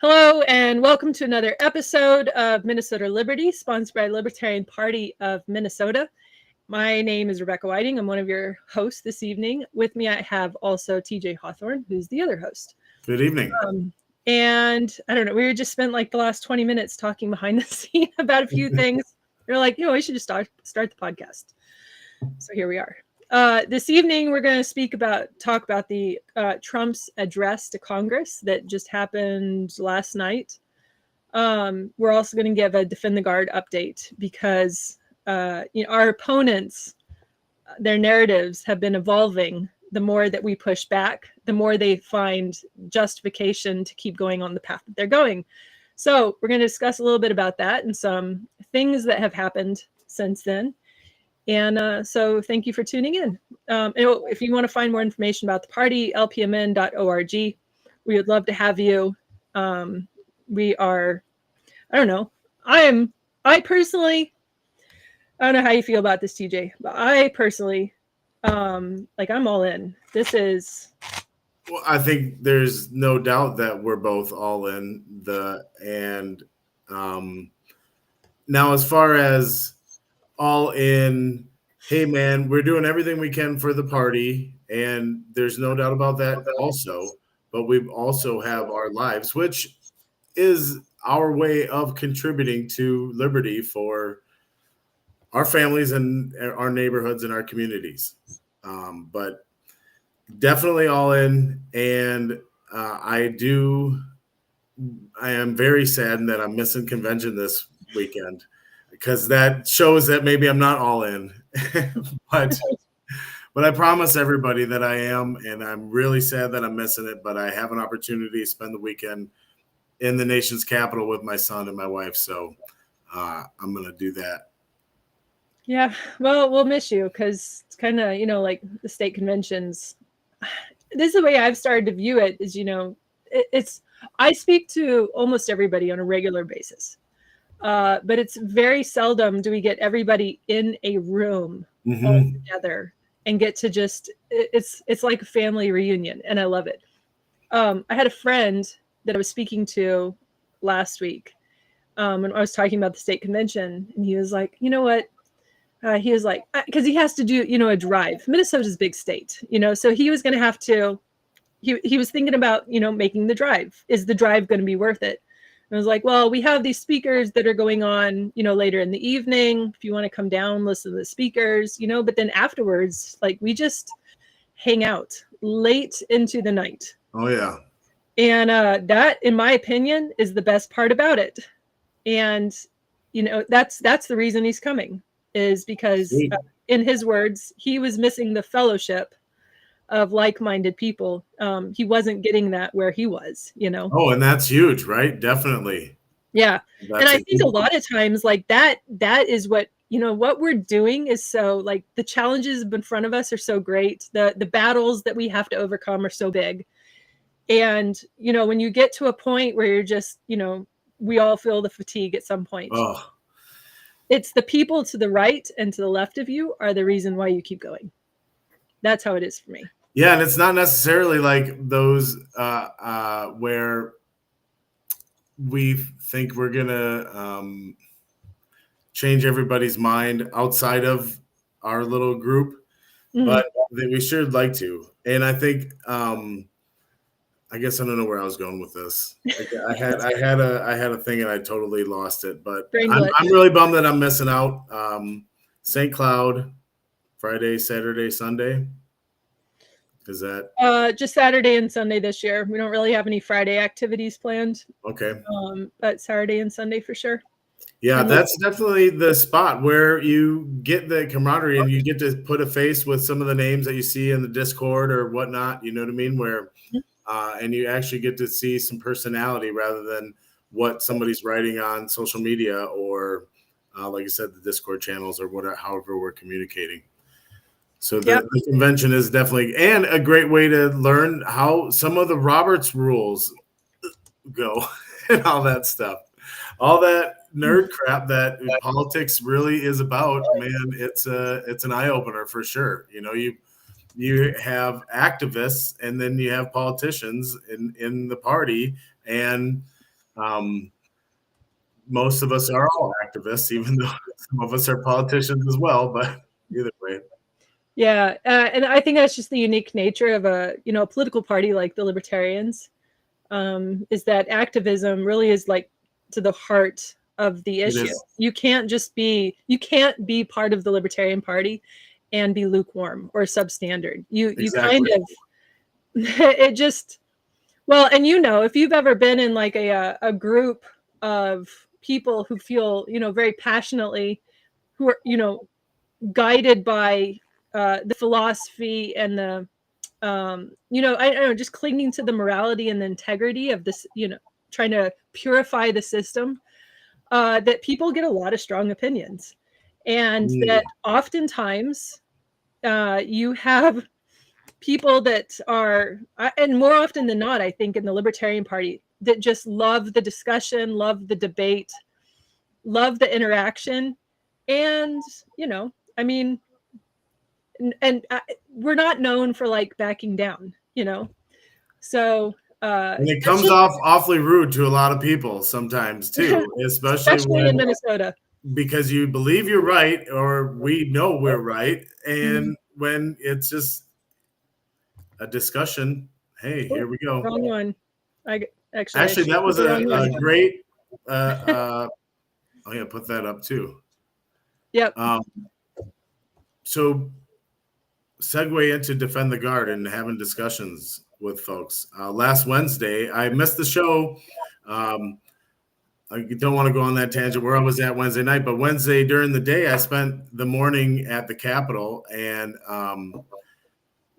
Hello, and welcome to another episode of Minnesota Liberty, sponsored by Libertarian Party of Minnesota. My name is Rebecca Whiting. I'm one of your hosts this evening. With me, I have also TJ Hawthorne, who's the other host. Good evening. And I don't know, we just spent like the last 20 minutes talking behind the scene about a few things. We're like, we should just start the podcast. So here we are. This evening, we're going to talk about the Trump's address to Congress that just happened last night. We're also going to give a Defend the Guard update because our opponents, their narratives have been evolving. The more that we push back, the more they find justification to keep going on the path that they're going. So we're going to discuss a little bit about that and some things that have happened since then. And so thank you for tuning in. If you want to find more information about the party, lpmn.org. We would love to have you. We are, I don't know. I personally, I don't know how you feel about this, TJ, but I personally, I'm all in. This is. Well, I think there's no doubt that we're both all in now as far as all in, hey man, we're doing everything we can for the party, and there's no doubt about that also. But we also have our lives, which is our way of contributing to liberty for our families and our neighborhoods and our communities. But definitely all in, and I am very saddened that I'm missing convention this weekend, because that shows that maybe I'm not all in. but I promise everybody that I am, and I'm really sad that I'm missing it, but I have an opportunity to spend the weekend in the nation's capital with my son and my wife, so I'm going to do that. Yeah, well, we'll miss you because it's kind of, like the state conventions. This is the way I've started to view it is, I speak to almost everybody on a regular basis. But it's very seldom do we get everybody in a room all together and get to it's like a family reunion, and I love it. I had a friend that I was speaking to last week when I was talking about the state convention, and he was like, you know what? He was like, because he has to do, a drive. Minnesota's a big state, so he was going to have to, he was thinking about, making the drive. Is the drive going to be worth it? I was like, well, we have these speakers that are going on, later in the evening. If you want to come down, listen to the speakers, but then afterwards, we just hang out late into the night. Oh, yeah. And that, in my opinion, is the best part about it. And, that's the reason he's coming, is because, in his words, he was missing the fellowship of like-minded people. He wasn't getting that where he was, Oh, and that's huge, right? Definitely. Yeah. And I think a lot of times that is what, what we're doing is so the challenges in front of us are so great. The battles that we have to overcome are so big. And, when you get to a point where you're just, we all feel the fatigue at some point. Oh. It's the people to the right and to the left of you are the reason why you keep going. That's how it is for me. Yeah, and it's not necessarily like those where we think we're gonna change everybody's mind outside of our little group, but we sure like to. And I think I guess I don't know where I was going with this. I had a thing and I totally lost it. But I'm really bummed that I'm missing out. St. Cloud, Friday, Saturday, Sunday. Is that just Saturday and Sunday this year? We don't really have any Friday activities planned. Okay. But Saturday and Sunday for sure. Yeah, that's definitely the spot where you get the camaraderie and you get to put a face with some of the names that you see in the Discord or whatnot. You know what I mean? Where and you actually get to see some personality rather than what somebody's writing on social media or, like I said, the Discord channels or whatever, however we're communicating. So the convention is definitely, and a great way to learn how some of the Roberts rules go and all that stuff. All that nerd crap that politics really is about, man, it's an eye-opener for sure. You have activists and then you have politicians in the party, and Most of us are all activists, even though some of us are politicians as well. But either way. Yeah, and I think that's just the unique nature of a political party like the Libertarians, is that activism really is like to the heart of the issue. You can't be part of the Libertarian Party and be lukewarm or substandard. You kind of it just and if you've ever been in like a group of people who feel very passionately, who are guided by the philosophy and the I don't know, just clinging to the morality and the integrity of this, trying to purify the system, that people get a lot of strong opinions, and that oftentimes you have people that are, and more often than not, I think in the Libertarian Party, that just love the discussion, love the debate, love the interaction, and I mean, and we're not known for like backing down, so and it comes off awfully rude to a lot of people sometimes too, especially in Minnesota, because you believe you're right, or we know we're right, and when it's just a discussion, hey, here we go. Wrong one. Actually that was a great I'm gonna put that up too. Yep. So segue into Defend the Guard and having discussions with folks. Last Wednesday, I missed the show. I don't want to go on that tangent where I was at Wednesday night, but Wednesday during the day, I spent the morning at the Capitol and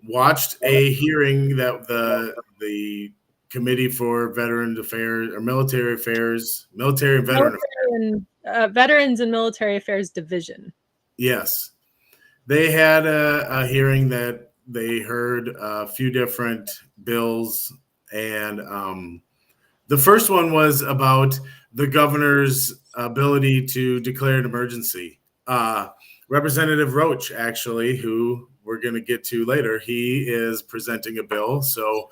watched a hearing that the Committee for Veteran Affairs or Military Affairs, Military and Veteran Affairs. Veterans and Military Affairs Division. Yes. They had a hearing that they heard a few different bills, and the first one was about the governor's ability to declare an emergency. Representative Roach, actually, who we're going to get to later, he is presenting a bill. So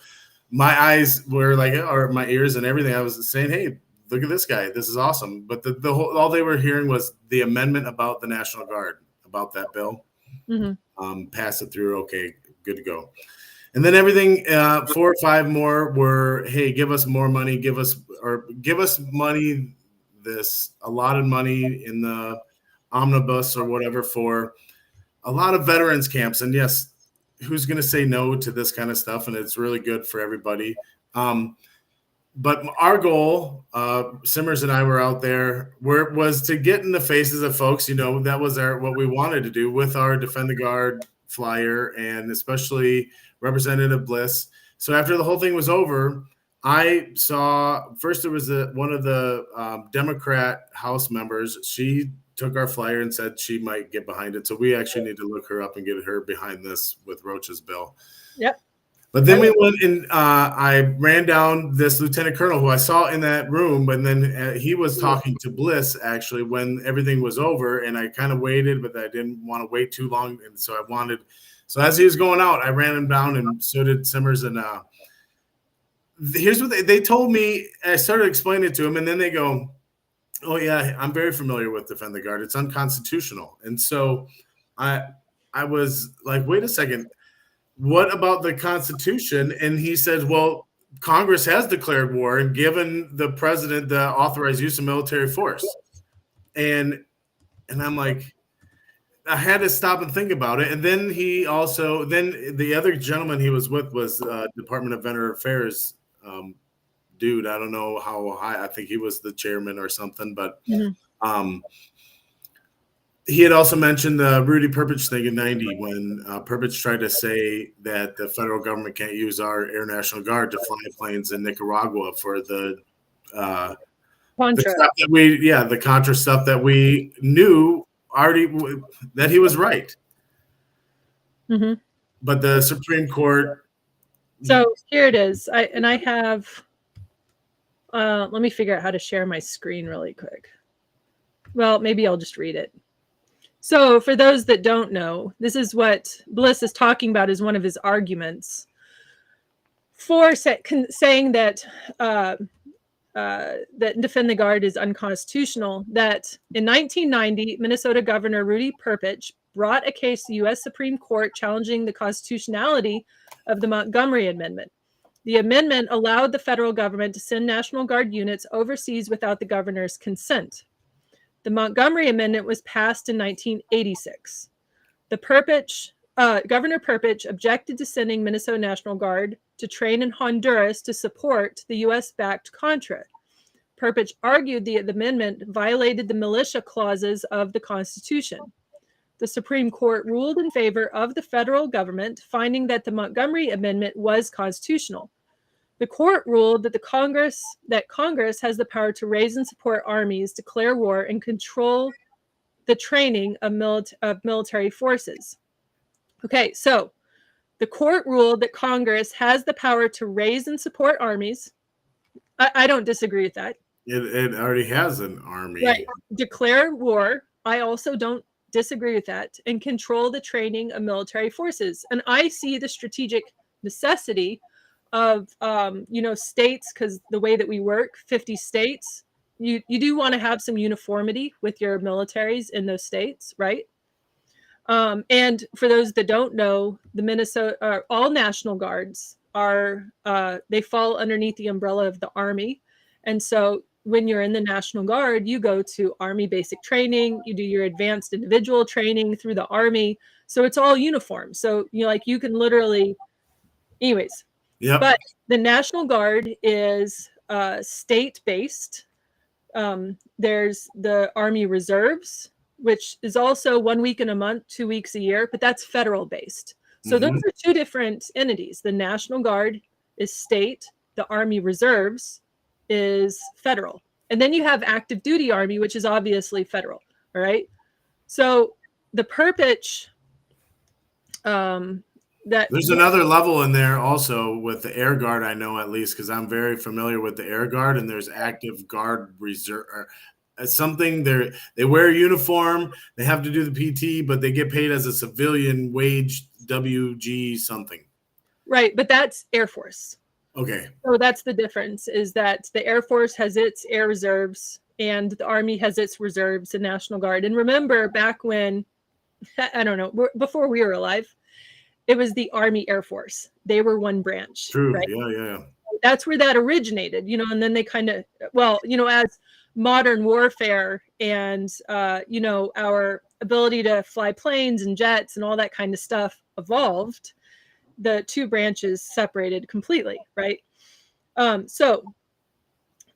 my eyes were like, or my ears and everything, I was saying, hey, look at this guy. This is awesome. But the whole, all they were hearing was the amendment about the National Guard, about that bill. Pass it through. Okay, good to go. And then everything, 4 or 5 more were, hey, give us more money, give us money, this allotted money in the omnibus or whatever for a lot of veterans camps. And yes, who's going to say no to this kind of stuff? And it's really good for everybody. But our goal, Simmers and I were out there, was to get in the faces of folks. That was what we wanted to do with our Defend the Guard flyer, and especially Representative Bliss. So after the whole thing was over, I saw first there was one of the Democrat House members. She took our flyer and said she might get behind it. So we actually need to look her up and get her behind this with Roach's bill. Yep. But then we went and I ran down this lieutenant colonel who I saw in that room, and then he was talking to Bliss actually when everything was over, and I kind of waited, but I didn't want to wait too long, and so so as he was going out, I ran him down, and so did Simmers. And here's what they told me. I started explaining it to him, and then they go, "Oh yeah, I'm very familiar with Defend the Guard. It's unconstitutional." And so I was like, "Wait a second. What about the Constitution?" And he said, well, Congress has declared war and given the president the authorized use of military force. And I'm like, I had to stop and think about it. And then then the other gentleman he was with was Department of Veteran Affairs dude. I don't know how high. I think he was the chairman or something, but he had also mentioned the Rudy Perpich thing in 90 when Perpich tried to say that the federal government can't use our Air National Guard to fly planes in Nicaragua for the stuff that the Contra stuff that we knew already that he was right. But the Supreme Court. So here it is. I have, let me figure out how to share my screen really quick. Well, maybe I'll just read it. So for those that don't know, this is what Bliss is talking about as one of his arguments for saying that that Defend the Guard is unconstitutional, that in 1990, Minnesota Governor Rudy Perpich brought a case to the U.S. Supreme Court challenging the constitutionality of the Montgomery Amendment. The amendment allowed the federal government to send National Guard units overseas without the governor's consent. The Montgomery Amendment was passed in 1986. Governor Perpich objected to sending Minnesota National Guard to train in Honduras to support the U.S.-backed Contra. Perpich argued the amendment violated the militia clauses of the Constitution. The Supreme Court ruled in favor of the federal government, finding that the Montgomery Amendment was constitutional. The court ruled that Congress has the power to raise and support armies, declare war, and control the training of military forces. Okay, so the court ruled that Congress has the power to raise and support armies. I don't disagree with that. It already has an army. Right. Declare war. I also don't disagree with that. And control the training of military forces. And I see the strategic necessity of, states, because the way that we work, 50 states, you do want to have some uniformity with your militaries in those states, right? And for those that don't know, the Minnesota, all National Guards they fall underneath the umbrella of the Army. And so when you're in the National Guard, you go to Army basic training, you do your advanced individual training through the Army. So it's all uniform. So you can literally, anyways. Yeah. But the National Guard is state-based. There's the Army Reserves, which is also 1 week in a month, 2 weeks a year, but that's federal based. So those are two different entities. The National Guard is state, the Army Reserves is federal. And then you have active duty Army, which is obviously federal. All right. So the Perpich, there's another level in there also with the Air Guard, I know, at least, because I'm very familiar with the Air Guard, and there's active Guard Reserve. Something they wear a uniform, they have to do the PT, but they get paid as a civilian wage, WG something. Right, but that's Air Force. Okay. So that's the difference, is that the Air Force has its Air Reserves and the Army has its reserves and National Guard. And remember back when, I don't know, before we were alive, it was the Army Air Force. They were one branch. True, right? Yeah. That's where that originated, and then they kind of, as modern warfare and, our ability to fly planes and jets and all that kind of stuff evolved, the two branches separated completely, right? So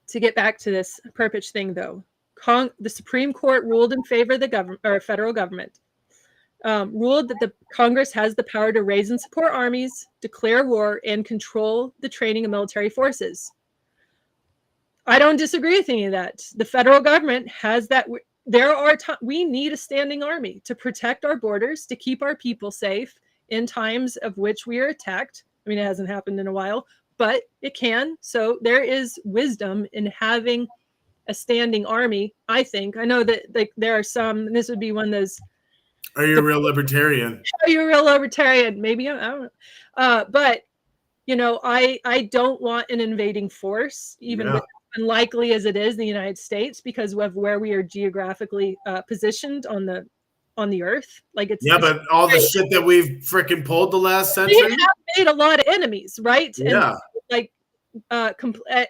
to get back to this Perpich thing, though, the Supreme Court ruled in favor of the government or federal government, ruled that the Congress has the power to raise and support armies, declare war, and control the training of military forces. I don't disagree with any of that. The federal government has that. We need a standing army to protect our borders, to keep our people safe in times of which we are attacked. I mean, it hasn't happened in a while, but it can. So there is wisdom in having a standing army, I think. I know that there are some, and this would be one of those. Are you a real libertarian? Are you a real libertarian? Maybe, I don't know. But, I don't want an invading force, even with unlikely as it is in the United States, because of where we are geographically positioned on the earth. But all the shit that we've freaking pulled the last century, we have made a lot of enemies, right? Yeah. And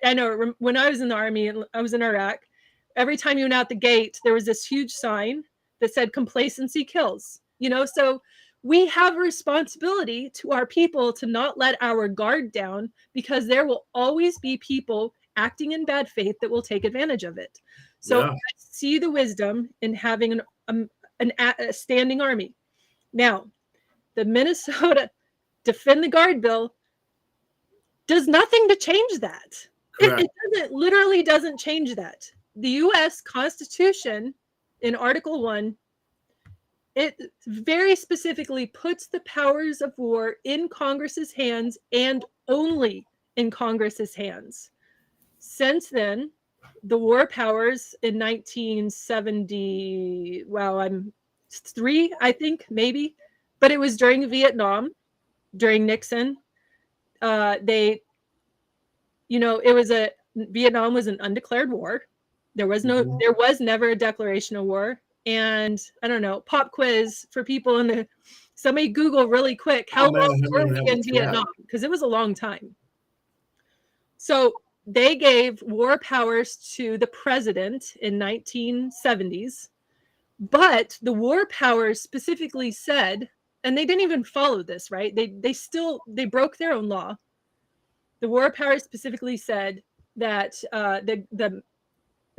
I know when I was in the Army and I was in Iraq, every time you went out the gate, there was this huge sign that said "Complacency kills." So we have a responsibility to our people to not let our guard down, because there will always be people acting in bad faith that will take advantage of it. So I see the wisdom in having a standing army. Now, the Minnesota Defend the Guard bill does nothing to change that. It literally doesn't change that. The U.S. Constitution in Article 1, it very specifically puts the powers of war in Congress's hands and only in Congress's hands. Since then, the war powers in 1973, I think, maybe, but it was during Vietnam, during Nixon. It was Vietnam was an undeclared war. There was never a declaration of war. And I don't know, pop quiz for people in the, somebody Google really quick, how long were we in Vietnam? Because it was a long time. So they gave war powers to the president in 1970s, but the war powers specifically said, and they didn't even follow this, right? They broke their own law. The war powers specifically said that the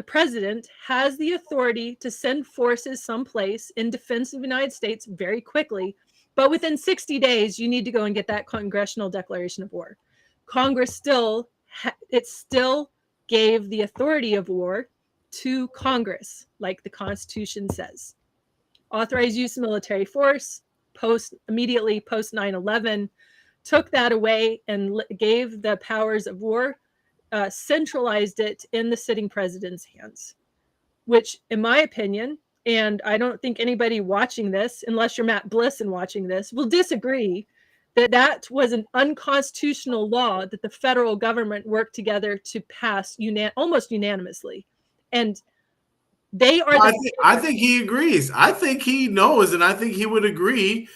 president has the authority to send forces someplace in defense of the United States very quickly, but within 60 days, you need to go and get that congressional declaration of war. Congress still gave the authority of war to Congress, like the Constitution says. Authorized use of military force immediately post 9/11, took that away and gave the powers of war, centralized it in the sitting president's hands, which, in my opinion, and I don't think anybody watching this, unless you're Matt Bliss and watching this, will disagree that was an unconstitutional law that the federal government worked together to pass almost unanimously. And they are. I think he agrees. I think he knows, and I think he would agree.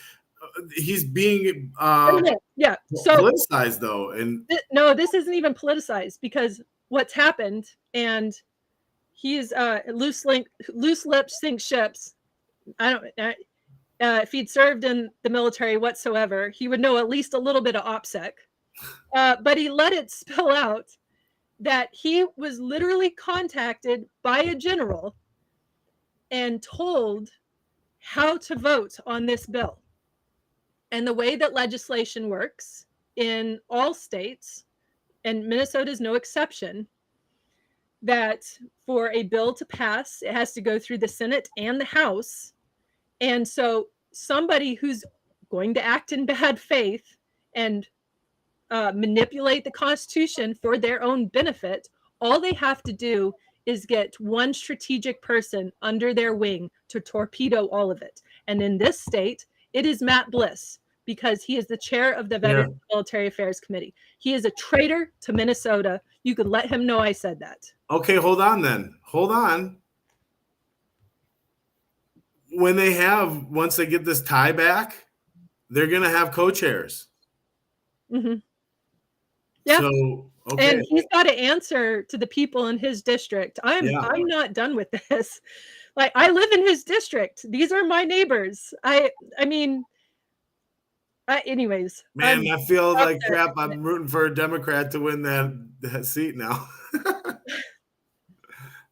He's being politicized, though. And no, this isn't even politicized, because what's happened, and he's loose lips sink ships. If he'd served in the military whatsoever, he would know at least a little bit of OPSEC. But he let it spill out that he was literally contacted by a general and told how to vote on this bill. And the way that legislation works in all states, and Minnesota is no exception, that for a bill to pass, it has to go through the Senate and the House. And so somebody who's going to act in bad faith and manipulate the Constitution for their own benefit, all they have to do is get one strategic person under their wing to torpedo all of it. And in this state, it is Matt Bliss, because he is the chair of the Veterans Military Affairs Committee. He is a traitor to Minnesota. You could let him know I said that. Okay, hold on then. Hold on. Once they get this tie back, they're going to have co-chairs. Mm-hmm. Yeah. So, okay. And he's got to answer to the people in his district. I'm not done with this. Like, I live in his district. These are my neighbors. Anyways. Man, I feel like crap. I'm rooting for a Democrat to win that seat now.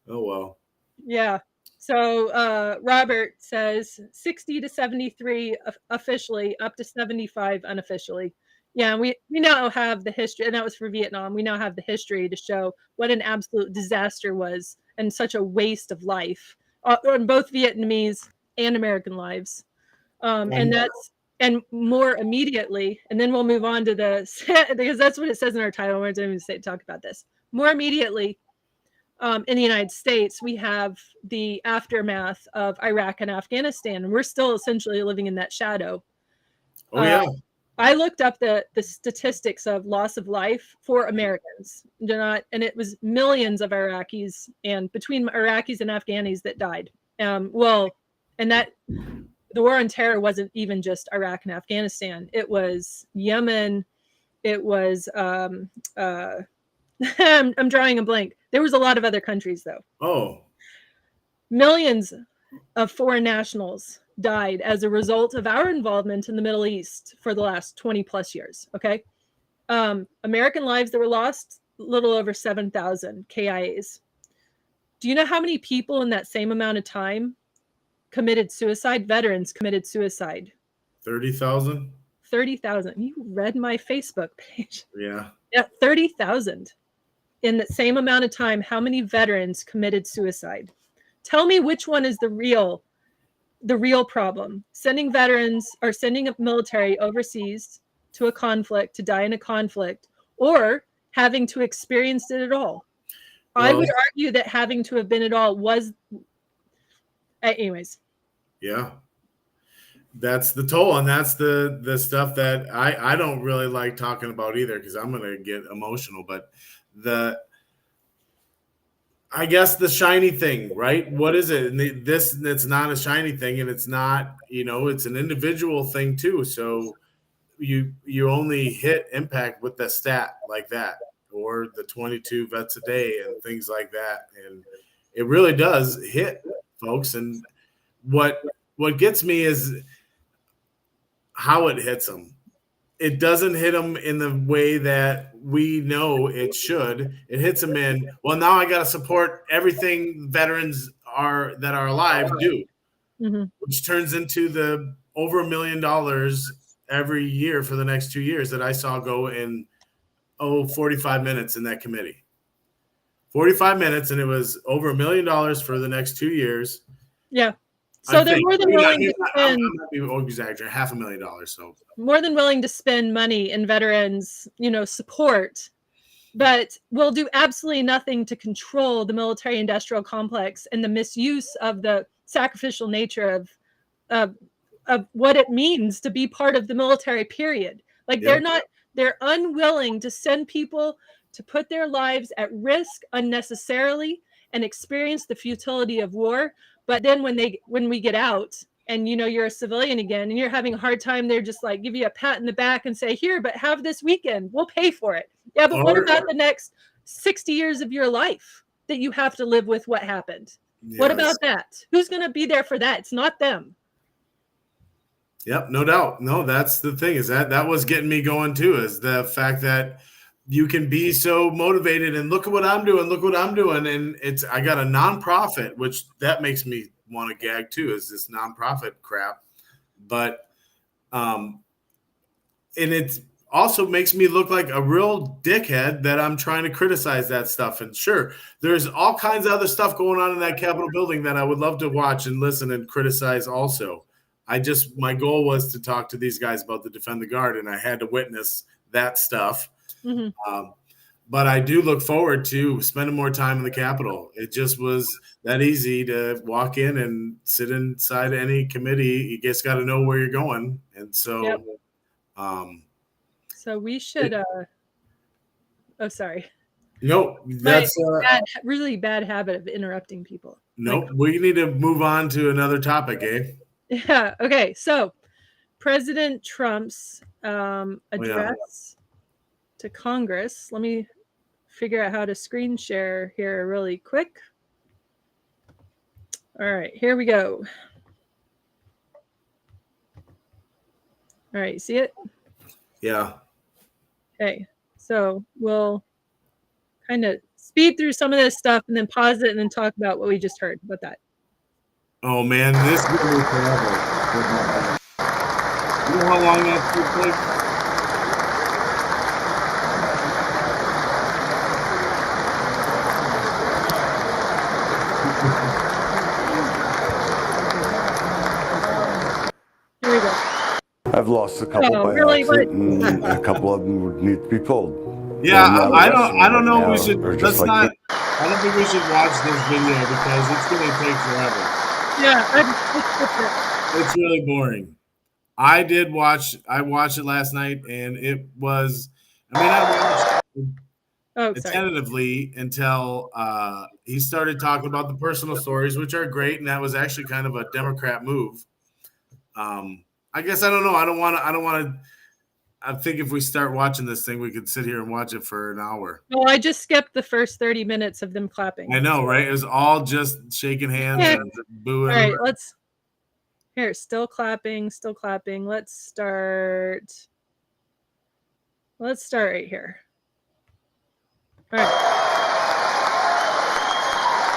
Oh, well. Yeah. So Robert says 60 to 73 officially, up to 75 unofficially. Yeah, we now have the history, and that was for Vietnam. We now have the history to show what an absolute disaster was, and such a waste of life on both Vietnamese and American lives. And more immediately, and then we'll move on to because that's what it says in our title. We're going to talk about this more immediately. In the United States, we have the aftermath of Iraq and Afghanistan, and we're still essentially living in that shadow. Oh, yeah. I looked up the statistics of loss of life for Americans, and it was millions of Iraqis, and between Iraqis and Afghanis that died. And that the war on terror wasn't even just Iraq and Afghanistan. It was Yemen. It was I'm drawing a blank. There was a lot of other countries, though. Oh. Millions of foreign nationals died as a result of our involvement in the Middle East for the last 20 plus years. Okay. American lives that were lost, a little over 7,000 KIAs. Do you know how many people in that same amount of time committed suicide? Veterans committed suicide. 30,000? 30,000. You read my Facebook page. Yeah. Yeah, 30,000. In the same amount of time, how many veterans committed suicide? Tell me which one is the real problem. Sending veterans or sending a military overseas to a conflict, to die in a conflict, or having to experience it at all. Well, I would argue that having to have been at all was, anyways. Yeah. That's the toll, and that's the stuff that I don't really like talking about either, because I'm going to get emotional. But I guess the shiny thing, right? What is it? And it's not a shiny thing, and it's not, it's an individual thing too. So you only hit impact with the stat like that, or the 22 vets a day and things like that, and it really does hit folks. And what gets me is how it hits them. It doesn't hit them in the way that we know it should. It hits them in, well, now I got to support everything veterans that are alive do, which turns into the over $1 million every year for the next 2 years that I saw go in 45 minutes in that committee. 45 minutes, and it was over $1 million for the next 2 years. Yeah. So they're more than willing to spend $500,000. So more than willing to spend money in veterans, support, but will do absolutely nothing to control the military-industrial complex and the misuse of the sacrificial nature of what it means to be part of the military. Period. Like they're unwilling to send people to put their lives at risk unnecessarily and experience the futility of war. But then when we get out and you're a civilian again and you're having a hard time, they're just like give you a pat in the back and say, here, but have this weekend, we'll pay for it. Yeah, but what about the next 60 years of your life that you have to live with what happened? Yes. What about that? Who's going to be there for that? It's not them. Yep, no doubt. No, that's the thing, is that was getting me going too, is the fact that you can be so motivated and look at what I'm doing. And I got a nonprofit, which that makes me want to gag too, is this nonprofit crap. But, and it also makes me look like a real dickhead that I'm trying to criticize that stuff. And sure, there's all kinds of other stuff going on in that Capitol building that I would love to watch and listen and criticize also. My goal was to talk to these guys about the Defend the Guard, and I had to witness that stuff. But I do look forward to spending more time in the Capitol. It just was that easy to walk in and sit inside any committee. You just got to know where you're going. And so, so we should, sorry. No, that's really bad habit of interrupting people. Nope. We need to move on to another topic, eh? Yeah. Okay. So President Trump's address to Congress. Let me figure out how to screen share here really quick. All right, here we go. All right, see it? Yeah. Okay, so we'll kind of speed through some of this stuff and then pause it and then talk about what we just heard about that. Oh man, this is going to be forever. You know how long that took place? Here we go. I've lost a couple by accident, and a couple of them would need to be pulled. Yeah, I don't know. I don't think we should watch this video because it's going to take forever. Yeah, it's really boring. I watched it last night, and it was. I watched it tentatively until he started talking about the personal stories, which are great, and that was actually kind of a Democrat move. I guess I don't know. I don't want to. I think if we start watching this thing, we could sit here and watch it for an hour. Well, I just skipped the first 30 minutes of them clapping. I know, right? It was all just shaking hands and booing. All right, still clapping. Let's start right here. All right.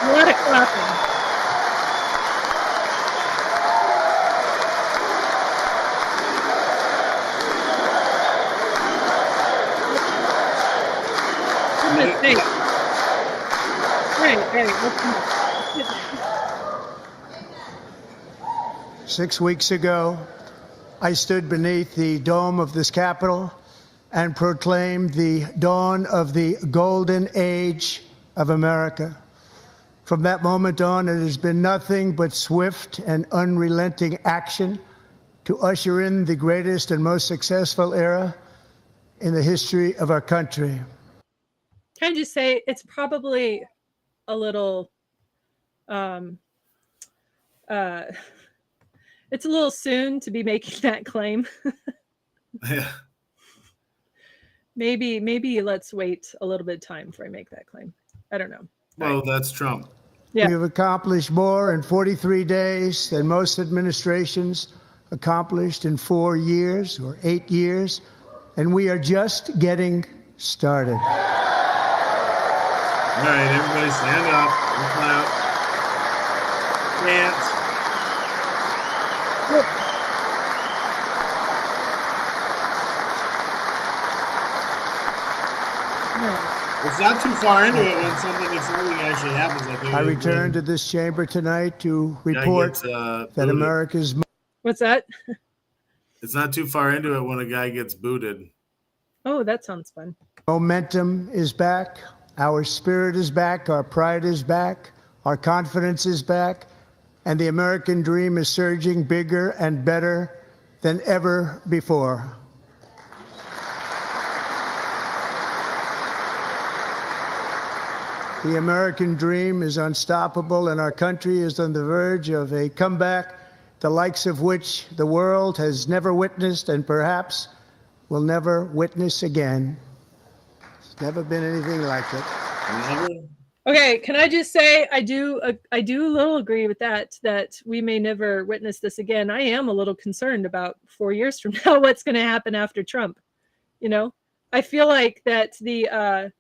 A lot of clapping. Hey. 6 weeks ago, I stood beneath the dome of this Capitol and proclaimed the dawn of the golden age of America. From that moment on, it has been nothing but swift and unrelenting action to usher in the greatest and most successful era in the history of our country. Can I just say it's probably a little it's a little soon to be making that claim. Yeah. Maybe let's wait a little bit of time before I make that claim. I don't know. Well, that's Trump. Yeah. We have accomplished more in 43 days than most administrations accomplished in 4 years or 8 years, and we are just getting started. All right, everybody stand up and clap. Dance. It's not too far into it when something exciting actually happens. I return to this chamber tonight to report that America's... What's that? It's not too far into it when a guy gets booted. Oh, that sounds fun. Momentum is back. Our spirit is back. Our pride is back. Our confidence is back. And the American dream is surging bigger and better than ever before. The American dream is unstoppable, and our country is on the verge of a comeback, the likes of which the world has never witnessed and perhaps will never witness again. There's never been anything like it. Okay, can I just say I do a little agree with that we may never witness this again. I am a little concerned about 4 years from now what's going to happen after Trump. You know, I feel like that the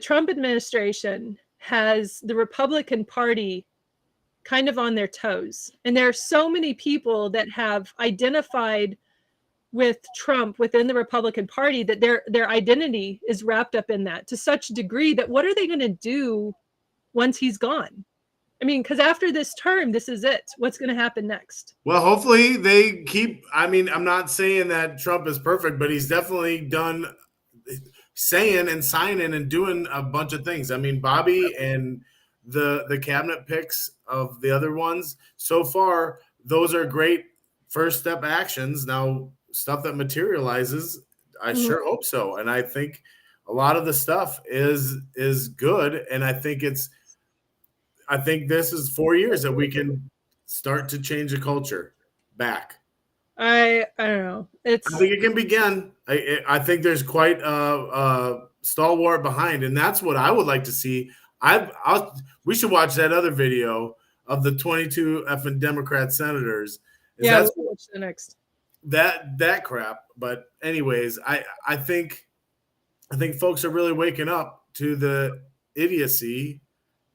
Trump administration has the Republican Party kind of on their toes. And there are so many people that have identified with Trump within the Republican Party that their identity is wrapped up in that to such a degree that what are they going to do once he's gone? I mean, because after this term, this is it. What's going to happen next? Well, hopefully they keep, I mean, I'm not saying that Trump is perfect, but he's definitely done saying and signing and doing a bunch of things. I mean, Bobby and the cabinet picks of the other ones, so far, those are great first step actions. Now, stuff that materializes, I sure hope so. And I think a lot of the stuff is good. And I think this is 4 years that we can start to change the culture back. I don't know. I think it can begin. I think there's quite a stalwart behind, and that's what I would like to see. We should watch that other video of the 22 effing Democrat senators. Yeah, we'll watch the next. That crap. But anyways, I think folks are really waking up to the idiocy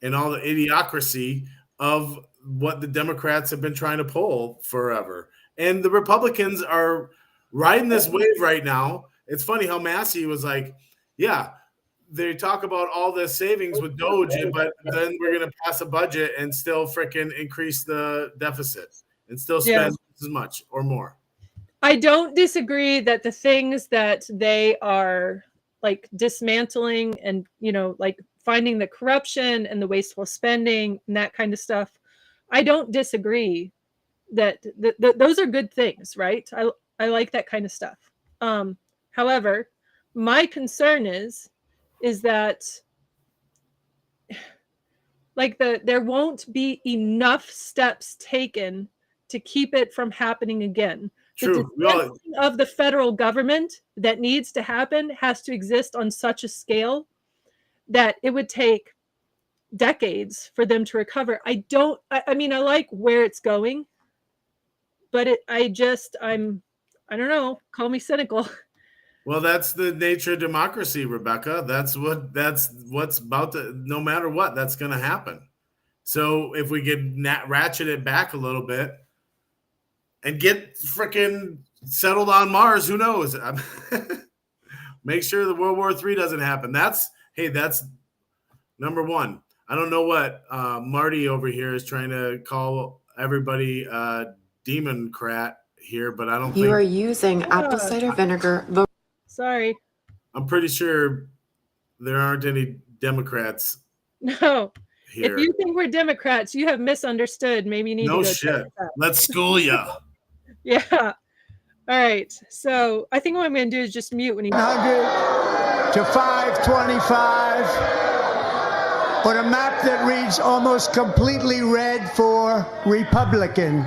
and all the idiocracy of what the Democrats have been trying to pull forever. And the Republicans are riding this wave right now. It's funny how Massey was like, yeah, they talk about all the savings with Doge, but then we're going to pass a budget and still freaking increase the deficit and still spend as much or more. I don't disagree that the things that they are like dismantling and, you know, like finding the corruption and the wasteful spending and that kind of stuff, I don't disagree that those are good things, right? I like that kind of stuff. However, my concern is that like there won't be enough steps taken to keep it from happening again. True. The dismantling of the federal government that needs to happen has to exist on such a scale that it would take decades for them to recover. I mean, I like where it's going, but I don't know, call me cynical. Well, that's the nature of democracy, Rebecca. That's what's about to, no matter what, that's going to happen. So if we could ratchet it back a little bit and get freaking settled on Mars, who knows? Make sure the World War III doesn't happen. That's number one. I don't know what Marty over here is trying to call everybody Democrat here, but I don't think you are using apple cider vinegar. Sorry. I'm pretty sure there aren't any Democrats. No. Here. If you think we're Democrats, you have misunderstood. Maybe you need to go shit. Let's school ya. Yeah. All right. So I think what I'm going to do is just mute when he. 100 to 525 on a map that reads almost completely red for Republican.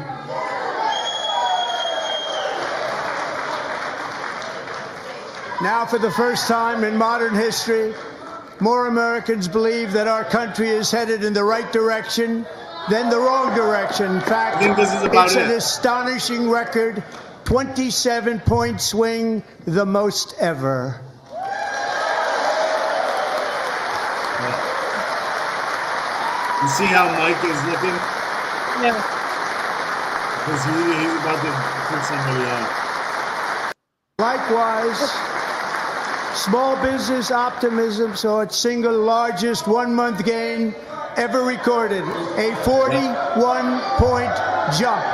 Now, for the first time in modern history, more Americans believe that our country is headed in the right direction than the wrong direction. In fact, it's an astonishing record, 27-point swing, the most ever. You see how Mike is looking? Yeah. Because he's about to put somebody out. Likewise, small business optimism saw its single largest one-month gain ever recorded, a 41-point jump.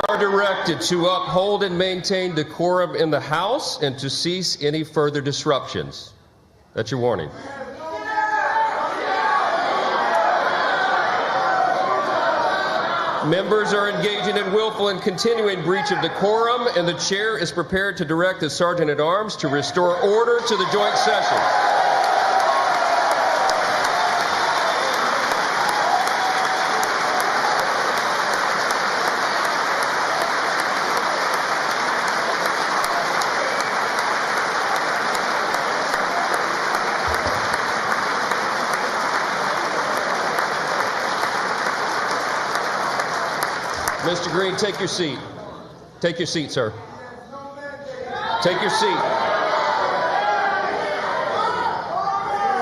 Are directed to uphold and maintain decorum in the House and to cease any further disruptions. That's your warning. Members are engaging in willful and continuing breach of decorum, and the chair is prepared to direct the Sergeant-at-Arms to restore order to the joint session. Mr. Green, take your seat. Take your seat, sir. Take your seat.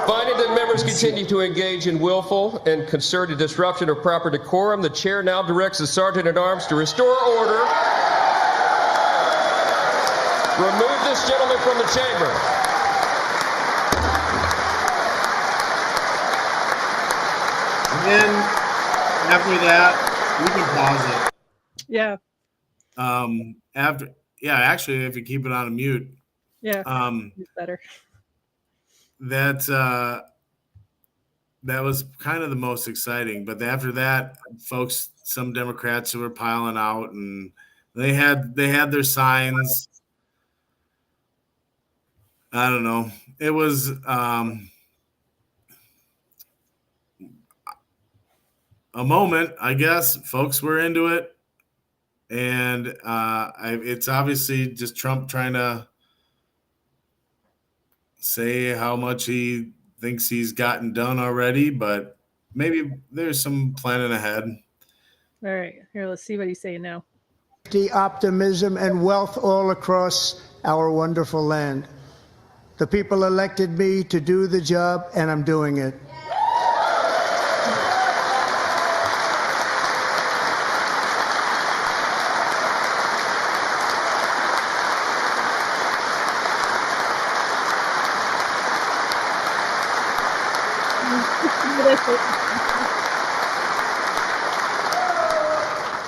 Finding that members continue to engage in willful and concerted disruption of proper decorum, the chair now directs the Sergeant-at-Arms to restore order. Remove this gentleman from the chamber. And then after that, we can pause it. Yeah. Actually, if you keep it on mute. Yeah. It's better. That was kind of the most exciting. But after that, folks, some Democrats who were piling out, and they had their signs. I don't know. It was a moment, I guess. Folks were into it. And it's obviously just Trump trying to say how much he thinks he's gotten done already, but maybe there's some planning ahead. All right, here, let's see what he's saying now. The optimism and wealth all across our wonderful land. The people elected me to do the job, and I'm doing it.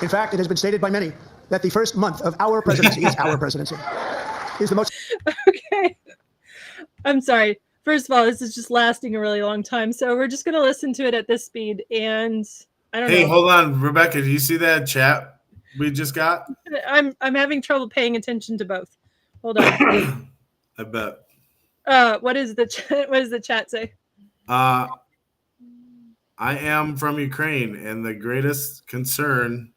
In fact, it has been stated by many that the first month of our presidency is our presidency. Is the most. Okay. I'm sorry. First of all, this is just lasting a really long time. So we're just going to listen to it at this speed. And I don't know. Hey, hold on, Rebecca. Do you see that chat we just got? I'm having trouble paying attention to both. Hold on. I bet. What does the chat say? I am from Ukraine, and the greatest concern.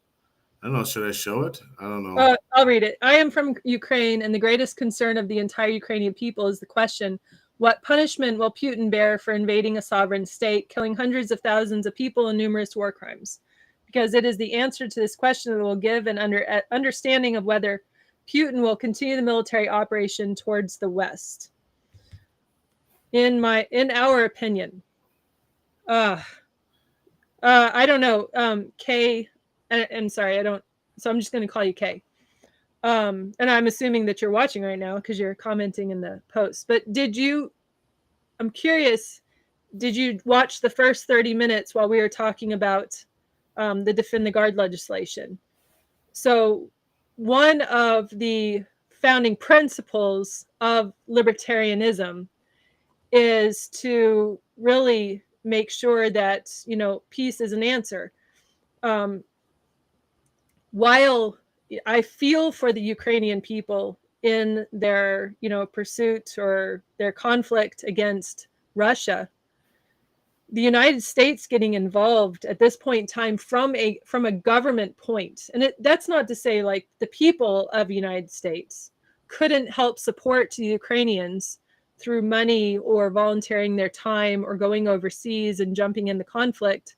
I don't know. Should I show it? I don't know. I'll read it. I am from Ukraine, and the greatest concern of the entire Ukrainian people is the question: what punishment will Putin bear for invading a sovereign state, killing hundreds of thousands of people, and numerous war crimes? Because it is the answer to this question that will give an understanding of whether Putin will continue the military operation towards the West. In our opinion, I don't know. Kay, and sorry, I don't. So I'm just going to call you Kay. And I'm assuming that you're watching right now because you're commenting in the post. But I'm curious, did you watch the first 30 minutes while we were talking about the Defend the Guard legislation? So one of the founding principles of libertarianism is to really make sure that, peace is an answer. While I feel for the Ukrainian people in their, pursuit or their conflict against Russia. The United States getting involved at this point in time from a government point, and that's not to say like the people of the United States couldn't help support the Ukrainians through money or volunteering their time or going overseas and jumping in the conflict.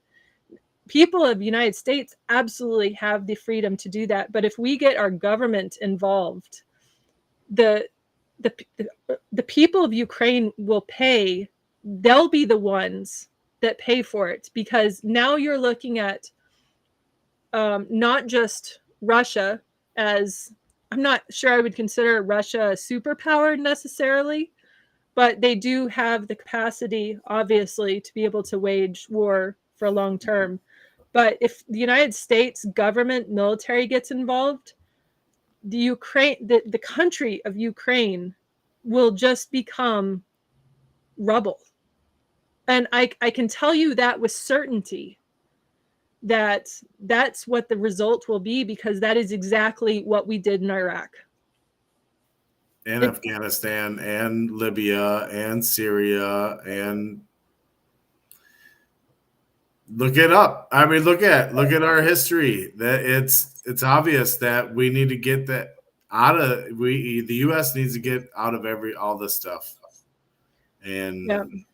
People of the United States absolutely have the freedom to do that. But if we get our government involved, the people of Ukraine will pay. They'll be the ones that pay for it, because now you're looking at not just Russia as, I'm not sure I would consider Russia a superpower necessarily, but they do have the capacity, obviously, to be able to wage war for a long term. But if the United States government military gets involved, the country of Ukraine will just become rubble. And I can tell you that with certainty, that that's what the result will be, because that is exactly what we did in Iraq. And Afghanistan and Libya and Syria, and look it up. I mean, look at our history. That it's obvious that we need to get that out of the U.S. needs to get out of all this stuff. And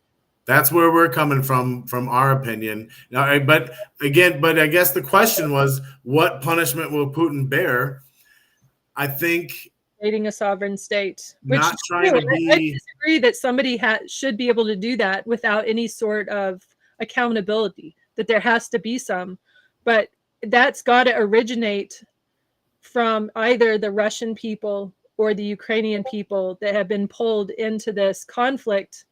that's where we're coming from our opinion. Now, but I guess the question was, what punishment will Putin bear? I think creating a sovereign state. Not trying to be. I disagree that somebody should be able to do that without any sort of accountability. That there has to be some, but that's got to originate from either the Russian people or the Ukrainian people that have been pulled into this conflict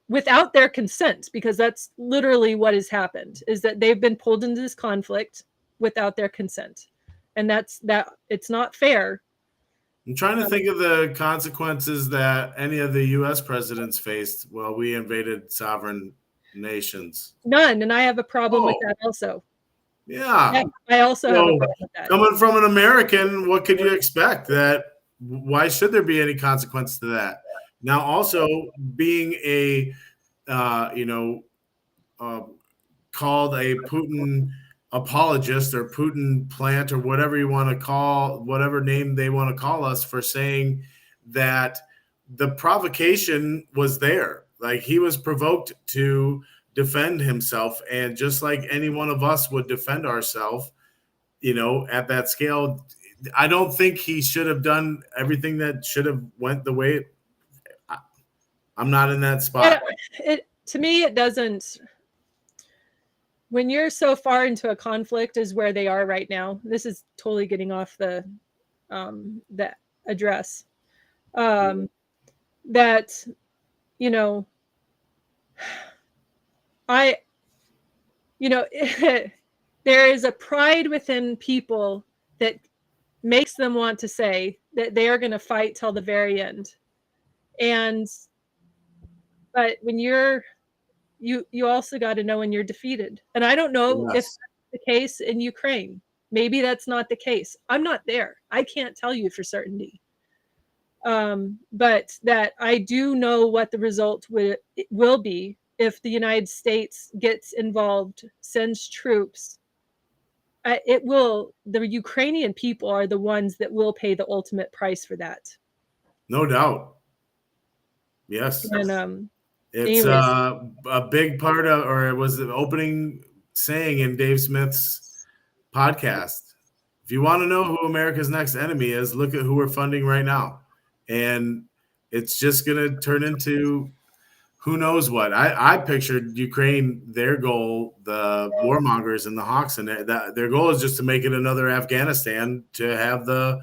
without their consent, because that's literally what has happened, is that they've been pulled into this conflict without their consent. And that it's not fair. I'm trying to think of the consequences that any of the U.S. presidents faced while we invaded sovereign nations. None. And I have a problem with that also. Yeah. I also have a problem with that. Coming from an American, what could you expect? Why should there be any consequence to that? Now, also being called a Putin apologist or Putin plant or whatever you want to call, whatever name they want to call us, for saying that the provocation was there. Like, he was provoked to defend himself. And just like any one of us would defend ourselves, at that scale, I don't think he should have done everything that should have went the way I'm not in that spot. To me, it doesn't. When you're so far into a conflict as where they are right now, this is totally getting off the address. That, there is a pride within people that makes them want to say that they are going to fight till the very end. But when you also got to know when you're defeated. And I don't know if that's the case in Ukraine. Maybe that's not the case. I'm not there. I can't tell you for certainty. But that I do know what the result will be if the United States gets involved, sends troops. The Ukrainian people are the ones that will pay the ultimate price for that. No doubt. Yes. And it's a big part of, or it was the opening saying in Dave Smith's podcast. If you want to know who America's next enemy is, look at who we're funding right now. And it's just going to turn into who knows what. I pictured Ukraine, their goal, the warmongers and the hawks, and their goal is just to make it another Afghanistan, to have the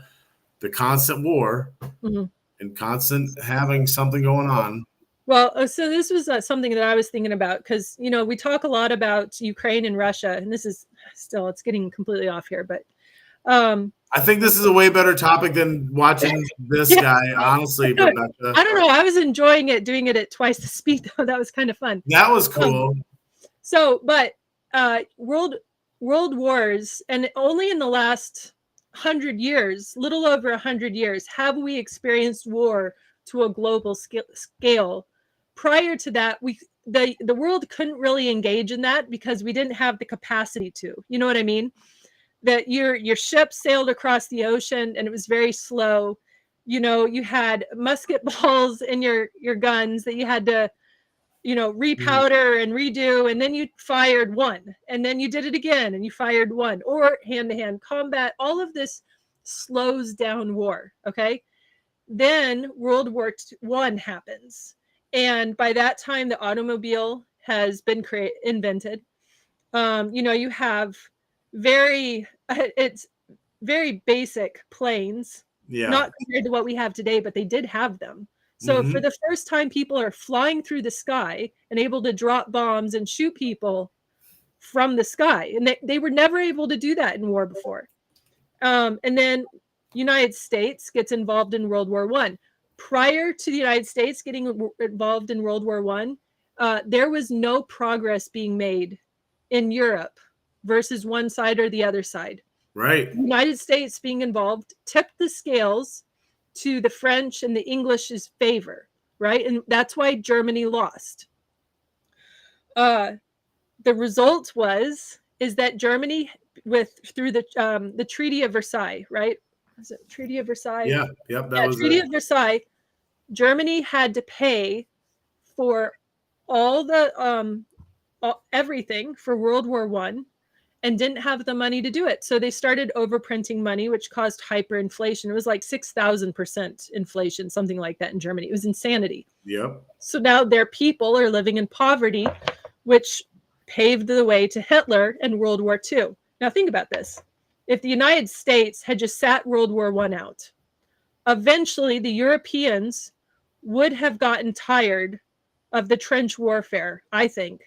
constant war and constant having something going on. Well, so this was something that I was thinking about, because, we talk a lot about Ukraine and Russia, and this is still, it's getting completely off here, but I think this is a way better topic than watching this guy, honestly, Rebecca. I don't know. I was enjoying it, doing it at twice the speed, though. That was kind of fun. That was cool. But world wars, and only in the last 100 years, little over 100 years, have we experienced war to a global scale. Prior to that, the world couldn't really engage in that because we didn't have the capacity to. You know what I mean? That your ship sailed across the ocean and it was very slow. You know, you had musket balls in your guns that you had to, you know, repowder and redo, and then you fired one, and then you did it again and you fired one, or hand-to-hand combat. All of this slows down war. Okay. Then World War I happens. And by that time, the automobile has been invented. You know, you have it's very basic planes, not compared to what we have today, but they did have them. So for the first time, people are flying through the sky and able to drop bombs and shoot people from the sky. And they were never able to do that in war before. And then United States gets involved in World War I. Prior to the United States getting involved in World War I, there was no progress being made in Europe versus one side or the other side. Right. The United States being involved tipped the scales to the French and the English's favor, right? And that's why Germany lost. The result is that Germany, through the Treaty of Versailles, right? Was it Treaty of Versailles? Yeah, yep, that was Treaty it. of Versailles. Germany had to pay for all the everything for World War I, and didn't have the money to do it. So they started overprinting money, which caused hyperinflation. It was like 6,000% inflation, something like that in Germany. It was insanity. Yep. So now their people are living in poverty, which paved the way to Hitler and World War II. Now think about this. If the United States had just sat World War I out, eventually the Europeans would have gotten tired of the trench warfare, I think,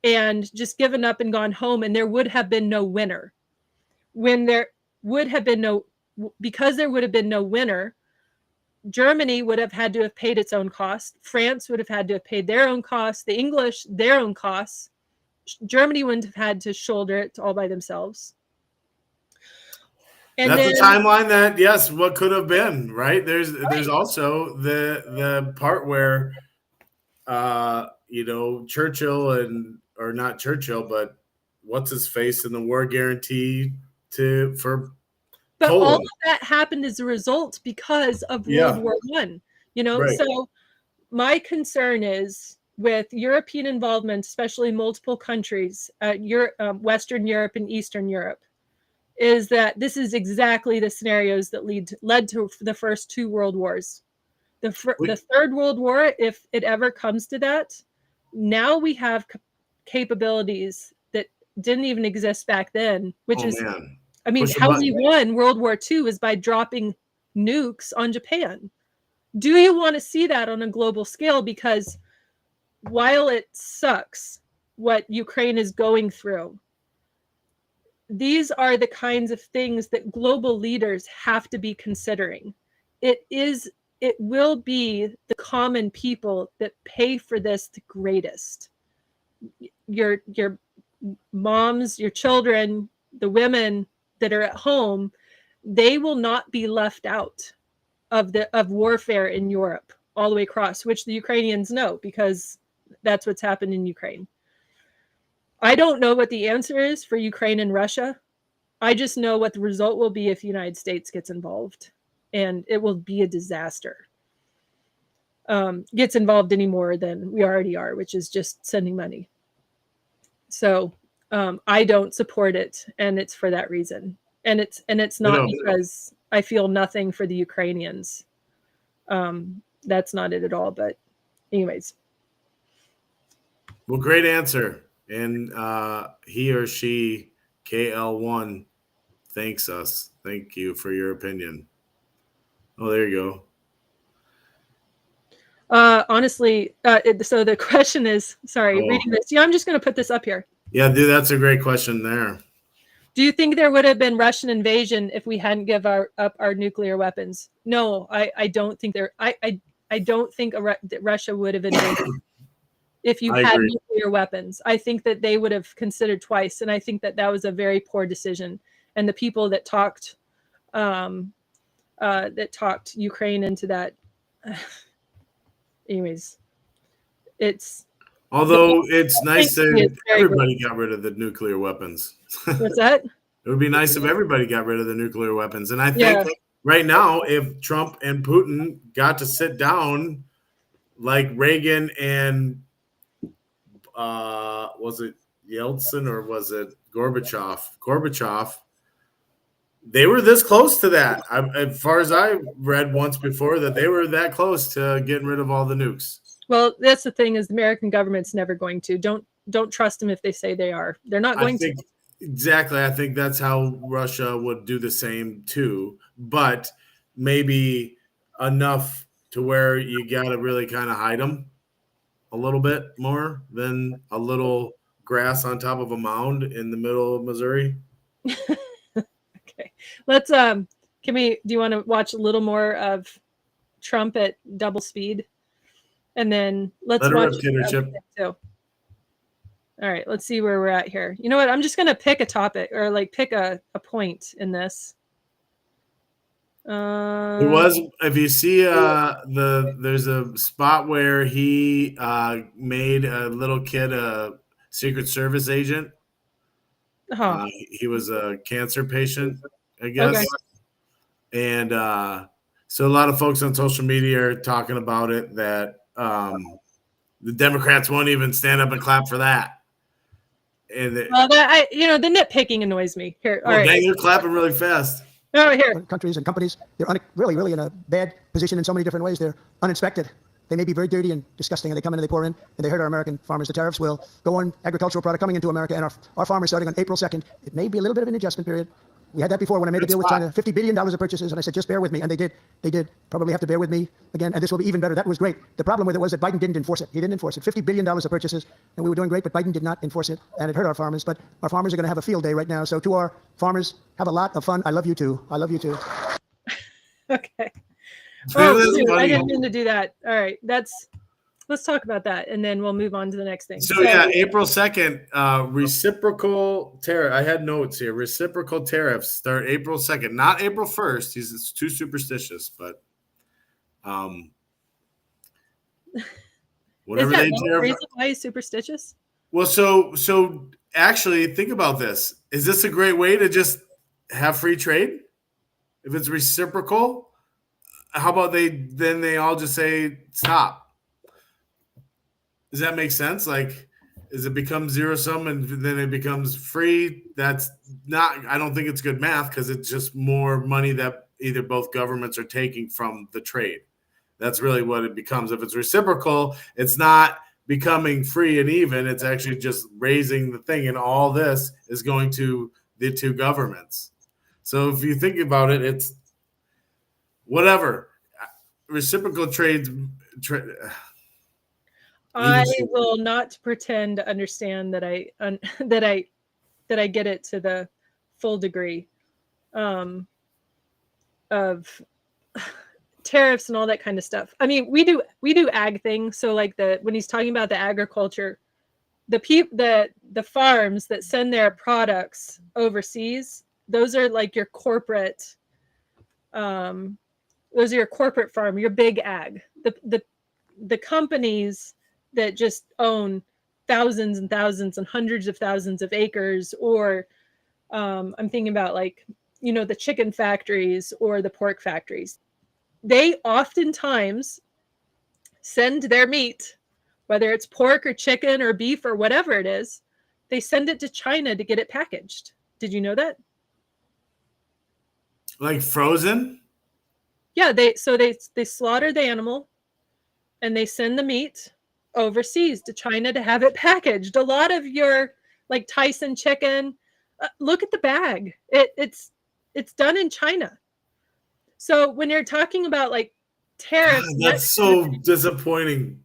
and just given up and gone home, and there would have been no winner. Because there would have been no winner, Germany would have had to have paid its own cost. France would have had to have paid their own costs. The English, their own costs. Germany wouldn't have had to shoulder it all by themselves. And that's a timeline that, yes, what could have been, right? There's also the part where, you know, Churchill or not Churchill, but what's his face in the war guarantee for But Poland. all of that happened as a result because of World War I. You know, Right. So my concern is with European involvement, especially multiple countries, Western Europe and Eastern Europe, is that this is exactly the scenarios that led to the first two world wars. The Third World War, if it ever comes to that, now we have capabilities that didn't even exist back then, which man. I mean, how we won World War II is by dropping nukes on Japan. Do you want to see that on a global scale? Because while it sucks what Ukraine is going through, these are the kinds of things that global leaders have to be considering. It will be the common people that pay for this the greatest. Your moms, your children, the women that are at home, they will not be left out of warfare in Europe all the way across, which the Ukrainians know because that's what's happened in Ukraine. I don't know what the answer is for Ukraine and Russia. I just know what the result will be if the United States gets involved, and it will be a disaster. Gets involved any more than we already are, which is just sending money. So I don't support it, and it's for that reason. And it's not because I feel nothing for the Ukrainians. That's not it at all. But anyways. Well, great answer. And he or she, KL1, thanks us. Thank you for your opinion. Oh, there you go. Honestly, so the question is, reading this. Yeah, I'm just going to put this up here. Yeah, dude, that's a great question there. Do you think there would have been Russian invasion if we hadn't give up our nuclear weapons? No, I don't think there. I don't think that Russia would have invaded if you had nuclear weapons. I think that they would have considered twice, and I think that was a very poor decision. And the people that talked that talked Ukraine into that. Anyways, although it's nice that everybody great. got rid of the nuclear weapons. What's that? It would be nice if everybody got rid of the nuclear weapons. And I think right now, if Trump and Putin got to sit down like Reagan and was it Yeltsin or was it Gorbachev, they were this close to that. As far as I read once before, that they were that close to getting rid of all the nukes. Well, that's the thing, is the American government's never going to. Don't trust them if they say they are. They're not going to. Exactly. I think that's how Russia would do the same too, but maybe enough to where you got to really kind of hide them a little bit more than a little grass on top of a mound in the middle of Missouri. Okay. Let's do you want to watch a little more of Trump at double speed? And then let's watch too. All right, let's see where we're at here. You know what? I'm just going to pick a topic or like pick a point in this. It was, if you see there's a spot where he made a little kid a Secret Service agent. He was a cancer patient, I guess. Okay. And so a lot of folks on social media are talking about it, that the Democrats won't even stand up and clap for that. And the nitpicking annoys me. Here, all right. Dang, you're clapping really fast. Oh, here. Countries and companies, they're really, really in a bad position in so many different ways. They're uninspected. They may be very dirty and disgusting, and they come in and they pour in, and they hurt our American farmers. The tariffs will go on agricultural product coming into America, and our farmers starting on April 2nd. It may be a little bit of an adjustment period. We had that before when I made a deal with China, $50 billion of purchases, and I said, just bear with me. And they did. They did probably have to bear with me again, and this will be even better. That was great. The problem with it was that Biden didn't enforce it. He didn't enforce it. $50 billion of purchases, and we were doing great, but Biden did not enforce it, and it hurt our farmers. But our farmers are going to have a field day right now. So to our farmers, have a lot of fun. I love you too. I love you too. Okay. Oh, I didn't mean to do that. All right. Let's talk about that, and then we'll move on to the next thing. So yeah, April 2nd, reciprocal tariff. I had notes here. Reciprocal tariffs start April 2nd, not April 1st. He's too superstitious, but whatever they tariff. Why is superstitious? Well, so actually, think about this. Is this a great way to just have free trade? If it's reciprocal, how about they all just say stop? Does that make sense? Like, does it become zero sum and then it becomes free? That's not, I don't think it's good math, because it's just more money that either both governments are taking from the trade. That's really what it becomes. If it's reciprocal, it's not becoming free and even. It's actually just raising the thing, and all this is going to the two governments. So if you think about it, it's whatever. Reciprocal trades. I will not pretend to understand that I get it to the full degree of tariffs and all that kind of stuff. I mean, we do ag things. So like when he's talking about the agriculture, the farms that send their products overseas, those are like your corporate. Those are your corporate farm, your big ag. The companies that just own thousands and thousands and hundreds of thousands of acres, or I'm thinking about the chicken factories or the pork factories. They oftentimes send their meat, whether it's pork or chicken or beef or whatever it is, they send it to China to get it packaged. Did you know that? Like frozen? Yeah, they slaughter the animal and they send the meat overseas to China to have it packaged. A lot of your like Tyson chicken, look at the bag. It's done in China. So when you're talking about like tariffs, that's so disappointing.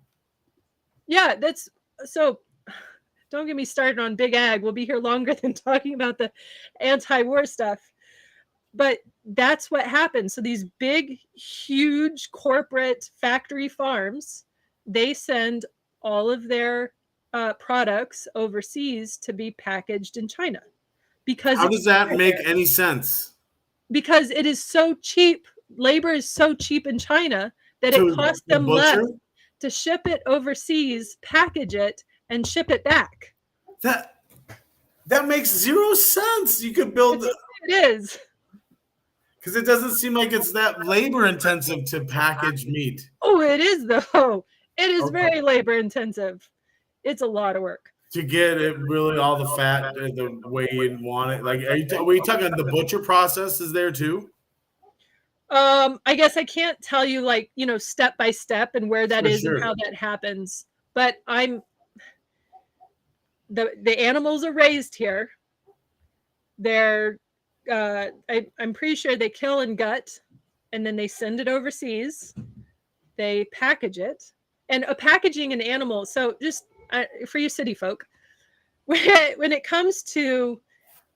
Yeah, that's so. Don't get me started on big ag. We'll be here longer than talking about the anti-war stuff. But that's what happens. So these big, huge corporate factory farms, they send all of their products overseas to be packaged in China. Because how does that make any sense? because it is so cheap. Labor is so cheap in China that it costs them less to ship it overseas, package it, and ship it back. That makes zero sense. You could build it is. Because it doesn't seem like it's that labor intensive to package meat. Oh, it is though. It is very labor intensive. It's a lot of work. To get it really all the fat the way you want it. Like, were you talking the butcher process is there too? I guess I can't tell you like, step by step and where that is and how that happens. But the animals are raised here. They're I'm pretty sure they kill and gut, and then they send it overseas. They package it, and packaging an animal. So just for you city folk, when it comes to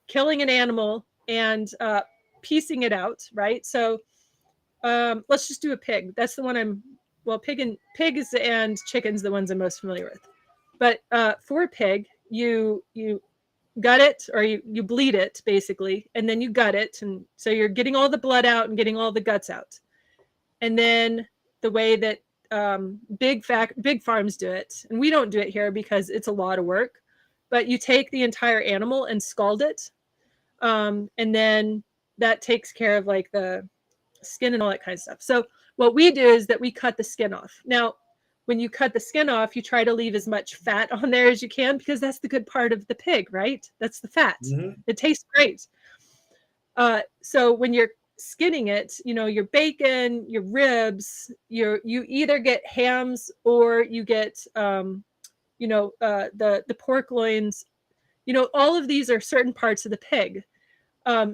killing an animal and piecing it out, right? So let's just do a pig. That's the one pigs and chickens, the ones I'm most familiar with. But for a pig, you gut it, or you bleed it basically, and then you gut it, and so you're getting all the blood out and getting all the guts out. And then the way that big farms do it, and we don't do it here because it's a lot of work, but you take the entire animal and scald it, and then that takes care of like the skin and all that kind of stuff. So what we do is that we cut the skin off. Now, when you cut the skin off, you try to leave as much fat on there as you can, because that's the good part of the pig, right? That's the fat. Mm-hmm. It tastes great. So when you're skinning it, your bacon, your ribs, you either get hams or you get, the pork loins. All of these are certain parts of the pig.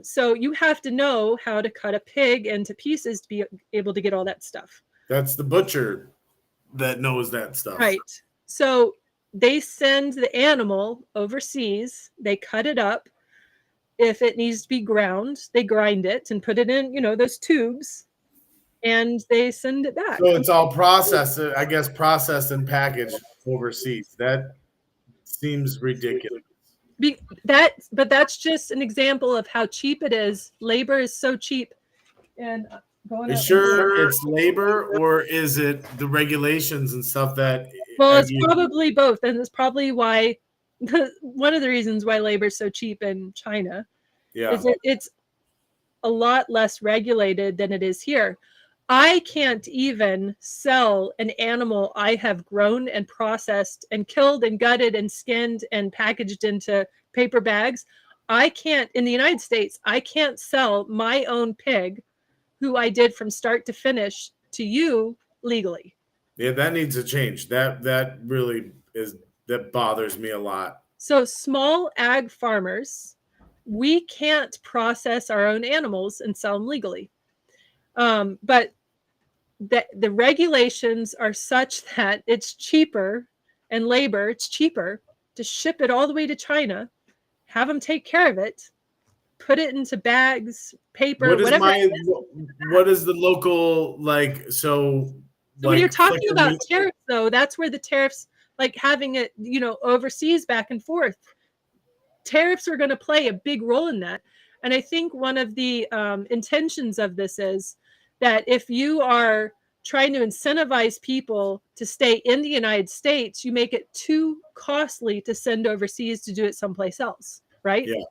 So you have to know how to cut a pig into pieces to be able to get all that stuff. That's the butcher that knows that stuff. Right. So they send the animal overseas, they cut it up. If it needs to be ground, they grind it and put it in, those tubes, and they send it back. So it's all processed and packaged overseas. That seems ridiculous. But that's just an example of how cheap it is. Labor is so cheap. And it's labor, or is it the regulations and stuff that? Well, it's probably both, and it's probably why one of the reasons why labor is so cheap in China. Yeah, is it's a lot less regulated than it is here. I can't even sell an animal I have grown and processed and killed and gutted and skinned and packaged into paper bags. I can't, in the United States, I can't sell my own pig, who I did from start to finish, to you legally. Yeah, that needs to change. That really that bothers me a lot. So small ag farmers, we can't process our own animals and sell them legally. But the regulations are such that it's cheaper, and labor, it's cheaper to ship it all the way to China, have them take care of it, put it into bags, paper, whatever. What is the local like? So when you're talking about tariffs, though, that's where the tariffs, like having it, overseas back and forth, tariffs are going to play a big role in that. And I think one of the intentions of this is that if you are trying to incentivize people to stay in the United States, you make it too costly to send overseas to do it someplace else, right? Yeah.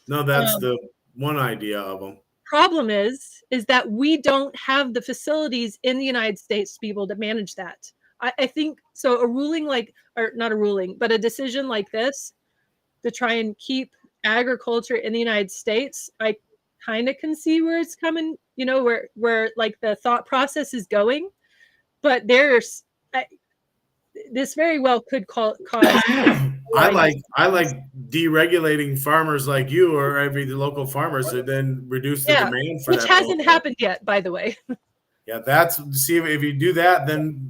No, that's the one idea of them. Problem is that we don't have the facilities in the United States to be able to manage that. I think so. A decision like this to try and keep agriculture in the United States, I kind of can see where it's coming, where like the thought process is going, but this very well could cause. I like deregulating farmers like you or every local farmers to then reduce the demand for which hasn't happened yet, by the way. Yeah, see if you do that, then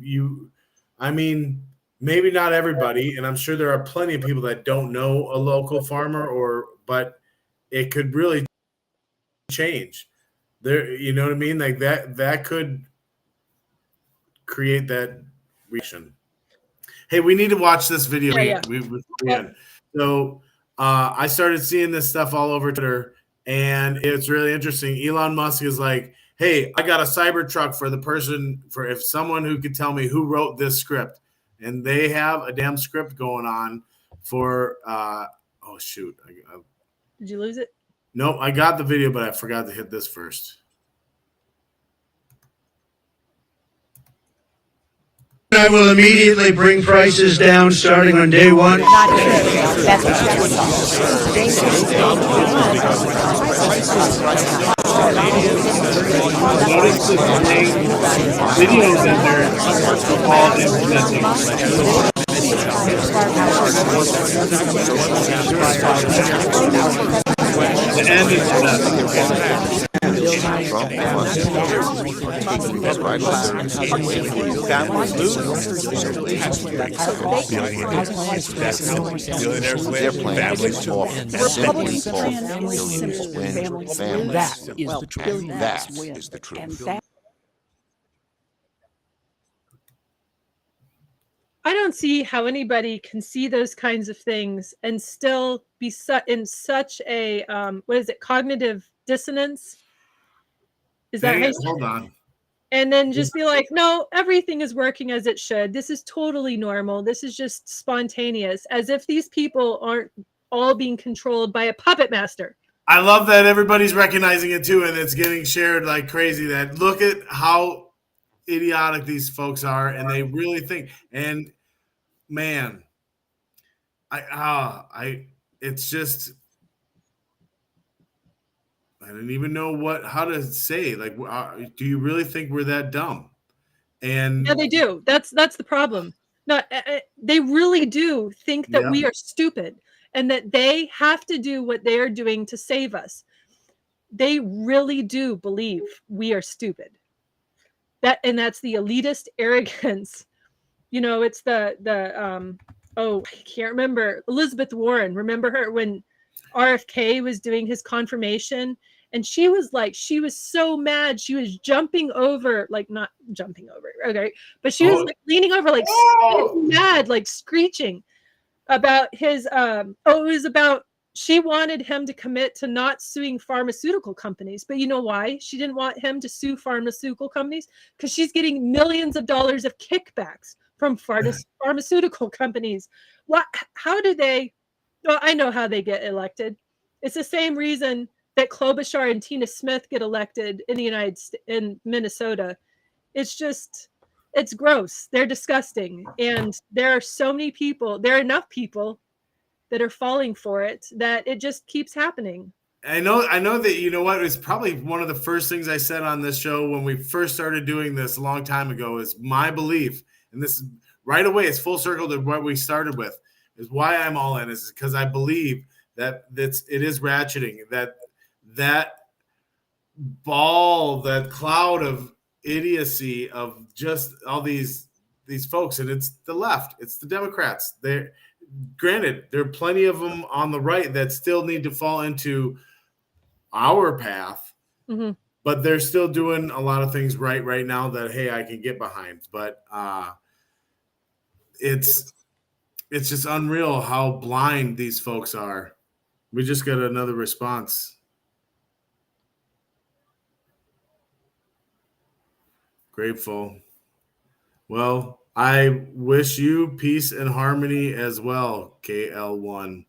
maybe not everybody, and I'm sure there are plenty of people that don't know a local farmer, but it could really change. There, you know what I mean? Like that could create that reaction. Hey, we need to watch this video. Yeah. So I started seeing this stuff all over Twitter, And it's really interesting. Elon Musk is like, hey, I got a Cybertruck for if someone who could tell me who wrote this script. And they have a damn script going on for, oh, shoot. Did you lose it? Nope, I got the video, but I forgot to hit this first. I will immediately bring prices down starting on day one. Videos in there called implementing. The end is Their families off simply That is the truth. That is the truth. I don't see how anybody can see those kinds of things and still be in such a what is it, cognitive dissonance? Is that hold on? And then just be like, no, everything is working as it should. This is totally normal. This is just spontaneous, as if these people aren't all being controlled by a puppet master. I love that everybody's recognizing it too, and it's getting shared like crazy. That look at how idiotic these folks are, and they really think. And man, it's just, I don't even know how to say. Like, do you really think we're that dumb? And yeah, they do. That's the problem. No, they really do think that we are stupid and that they have to do what they are doing to save us. They really do believe we are stupid. That's the elitist arrogance. You know, it's the I can't remember, Elizabeth Warren. Remember her when RFK was doing his confirmation, and she was so mad, she was jumping over, like not jumping over, okay, but she was like leaning over, like mad, like screeching about his it was about, she wanted him to commit to not suing pharmaceutical companies. But you know why she didn't want him to sue pharmaceutical companies? Because she's getting millions of dollars of kickbacks from pharmaceutical companies. How do they? Well, I know how they get elected. It's the same reason that Klobuchar and Tina Smith get elected in Minnesota. It's just, it's gross. They're disgusting. And there are so many people, there are enough people that are falling for it, that it just keeps happening. I know that, you know what, it's probably one of the first things I said on this show when we first started doing this a long time ago, is my belief, and this is right away, it's full circle to what we started with, is why I'm all in, is because I believe that it is ratcheting, that ball, that cloud of idiocy of just all these folks, and it's the left, it's the Democrats. Granted, there are plenty of them on the right that still need to fall into our path, but they're still doing a lot of things right now that, hey, I can get behind. But it's just unreal how blind these folks are. We just got another response. Grateful. Well, I wish you peace and harmony as well, KL1.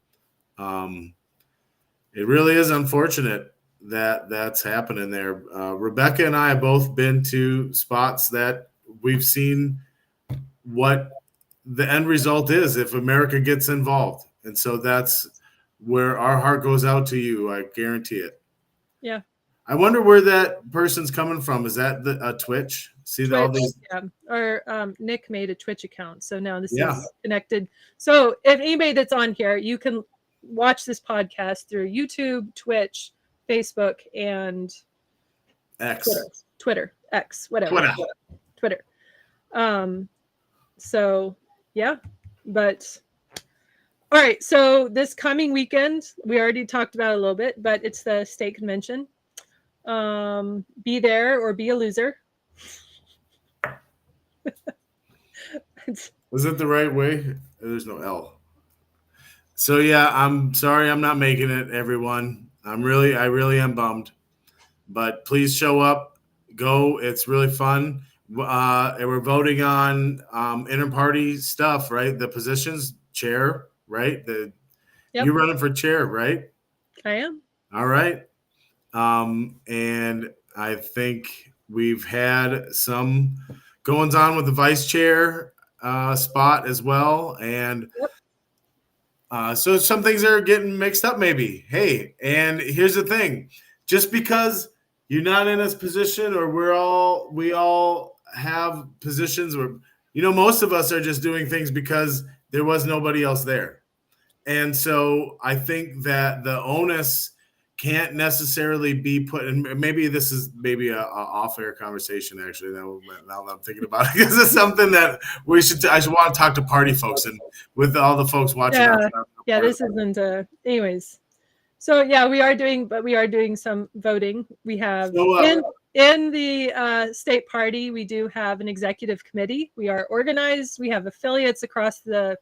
It really is unfortunate that that's happening there. Rebecca and I have both been to spots that we've seen what the end result is if America gets involved. And so that's where our heart goes out to you. I guarantee it. Yeah. I wonder where that person's coming from. Is that a Twitch? See all these? Yeah. Or Nick made a Twitch account, so now this is connected. So if anybody that's on here, you can watch this podcast through YouTube, Twitch, Facebook, and X. Twitter, X, whatever. Twitter. So yeah, but all right. So this coming weekend, we already talked about it a little bit, but it's the state convention. Be there or be a loser. Was it the right way? There's no L. So yeah, I'm sorry I'm not making it, everyone. I really am bummed. But please show up. Go. It's really fun. And we're voting on inter-party stuff, right? The positions, chair, right? Yep. You running for chair, right? I am. All right. And I think we've had some goings on with the vice chair spot as well. And so some things are getting mixed up maybe. Hey, and here's the thing. Just because you're not in this position or we all have positions where, most of us are just doing things because there was nobody else there. And so I think that the onus can't necessarily be put, and maybe this is maybe a off-air conversation actually now that I'm thinking about it, because it's something that I should want to talk to party folks and with all the folks watching. Yeah, this isn't anyways. So yeah, we are doing some voting. We have in the state party, we do have an executive committee. We are organized. We have affiliates across the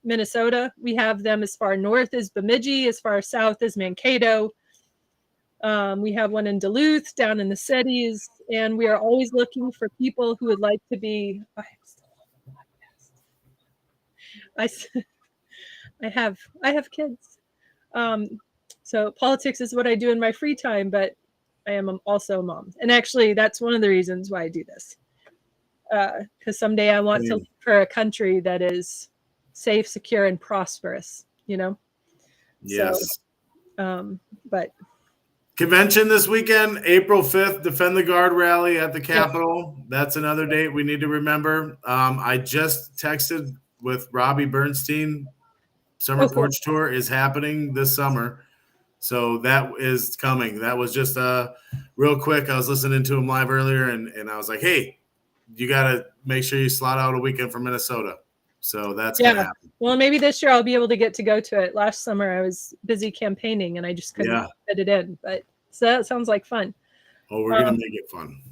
Minnesota. We have them as far north as Bemidji, as far south as Mankato. We have one in Duluth, down in the cities, and we are always looking for people who would like to be. I have kids, so politics is what I do in my free time, but I am also a mom, and actually that's one of the reasons why I do this, because someday I want to live for a country that is safe, secure, and prosperous. Yes. So, but. Convention this weekend, April 5th, Defend the Guard rally at the Capitol. Yep. That's another date we need to remember. I just texted with Robbie Bernstein. Summer Porch Tour is happening this summer. So that is coming. That was just real quick. I was listening to him live earlier, and I was like, hey, you got to make sure you slot out a weekend from Minnesota. So that's going to happen. Well, maybe this year I'll be able to get to go to it. Last summer I was busy campaigning and I just couldn't fit it in. But so that sounds like fun. Oh, we're going to make it fun.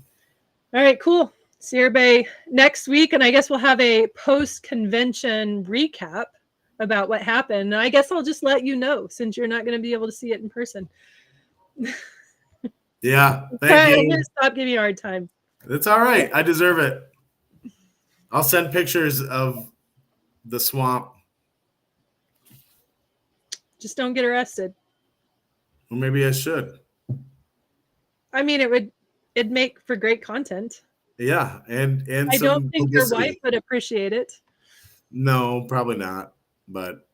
All right, cool. See everybody next week. And I guess we'll have a post-convention recap about what happened. And I guess I'll just let you know since you're not going to be able to see it in person. Yeah. Thank you. I'm going to stop giving you a hard time. It's all right. I deserve it. I'll send pictures of the swamp. Just don't get arrested. Well, maybe I should. I mean, it'd make for great content. Yeah, and I don't think your wife would appreciate it. No, probably not. But